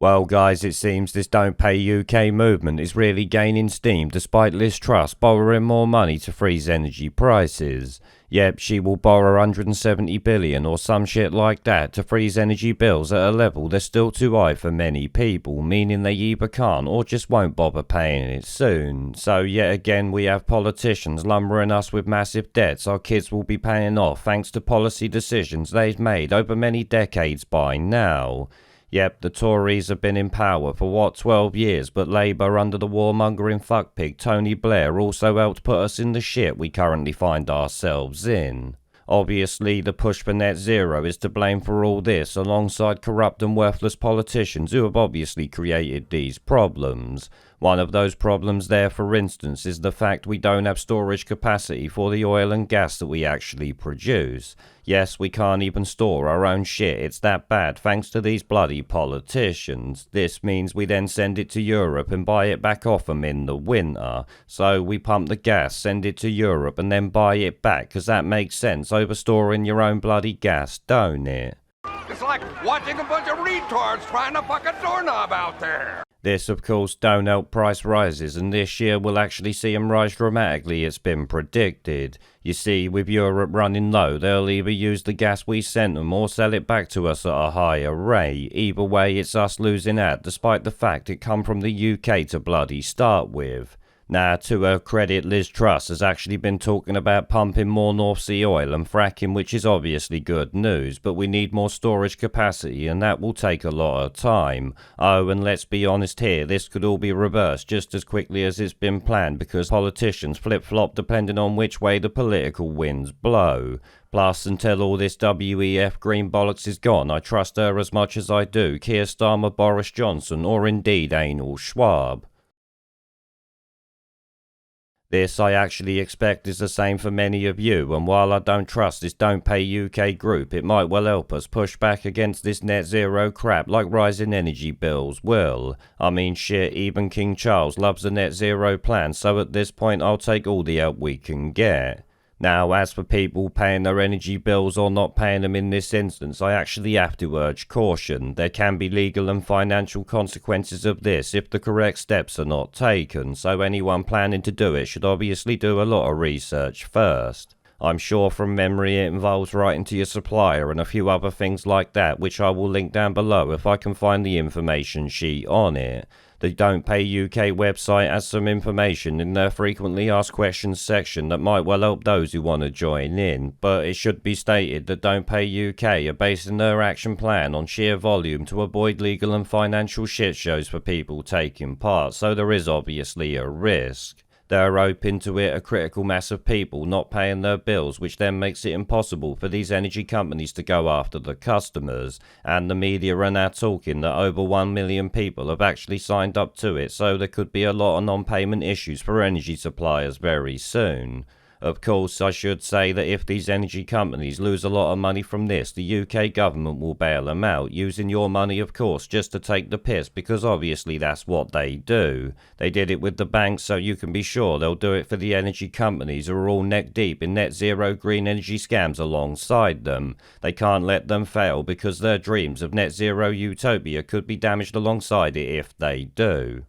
Well guys, it seems this Don't Pay UK movement is really gaining steam despite Liz Truss borrowing more money to freeze energy prices. Yep, she will borrow 170 billion or some shit like that to freeze energy bills at a level that's still too high for many people, meaning they either can't or just won't bother paying it soon. So yet again we have politicians lumbering us with massive debts our kids will be paying off thanks to policy decisions they've made over many decades by now. Yep, the Tories have been in power for 12 years, but Labour under the warmongering fuckpig Tony Blair also helped put us in the shit we currently find ourselves in. Obviously, the push for net zero is to blame for all this, alongside corrupt and worthless politicians who have obviously created these problems. One of those problems there, for instance, is the fact we don't have storage capacity for the oil and gas that we actually produce. Yes, we can't even store our own shit, it's that bad thanks to these bloody politicians. This means we then send it to Europe and buy it back off them in the winter. So we pump the gas, send it to Europe and then buy it back, cause that makes sense over storing your own bloody gas, don't it? It's like watching a bunch of retards trying to fuck a doorknob out there. This, of course, don't help price rises, and this year we'll actually see them rise dramatically, it's been predicted. You see, with Europe running low, they'll either use the gas we sent them or sell it back to us at a higher rate. Either way, it's us losing out, despite the fact it come from the UK to bloody start with. Now, to her credit, Liz Truss has actually been talking about pumping more North Sea oil and fracking, which is obviously good news, but we need more storage capacity and that will take a lot of time. Oh, and let's be honest here, this could all be reversed just as quickly as it's been planned because politicians flip-flop depending on which way the political winds blow. Plus, until all this WEF green bollocks is gone, I trust her as much as I do Keir Starmer, Boris Johnson, or indeed Anal Schwab. This I actually expect is the same for many of you, and while I don't trust this Don't Pay UK group, it might well help us push back against this net zero crap like rising energy bills will. I mean shit, even King Charles loves a net zero plan, so at this point I'll take all the help we can get. Now, as for people paying their energy bills or not paying them in this instance, I actually have to urge caution. There can be legal and financial consequences of this if the correct steps are not taken, so anyone planning to do it should obviously do a lot of research first. I'm sure from memory it involves writing to your supplier and a few other things like that, which I will link down below if I can find the information sheet on it. The Don't Pay UK website has some information in their frequently asked questions section that might well help those who want to join in, but it should be stated that Don't Pay UK are basing their action plan on sheer volume to avoid legal and financial shit shows for people taking part, so there is obviously a risk. They're open to it a critical mass of people not paying their bills, which then makes it impossible for these energy companies to go after the customers, and the media are now talking that over 1 million people have actually signed up to it, so there could be a lot of non-payment issues for energy suppliers very soon. Of course, I should say that if these energy companies lose a lot of money from this, the UK government will bail them out, using your money of course just to take the piss, because obviously that's what they do. They did it with the banks, so you can be sure they'll do it for the energy companies who are all neck deep in net zero green energy scams alongside them. They can't let them fail because their dreams of net zero utopia could be damaged alongside it if they do.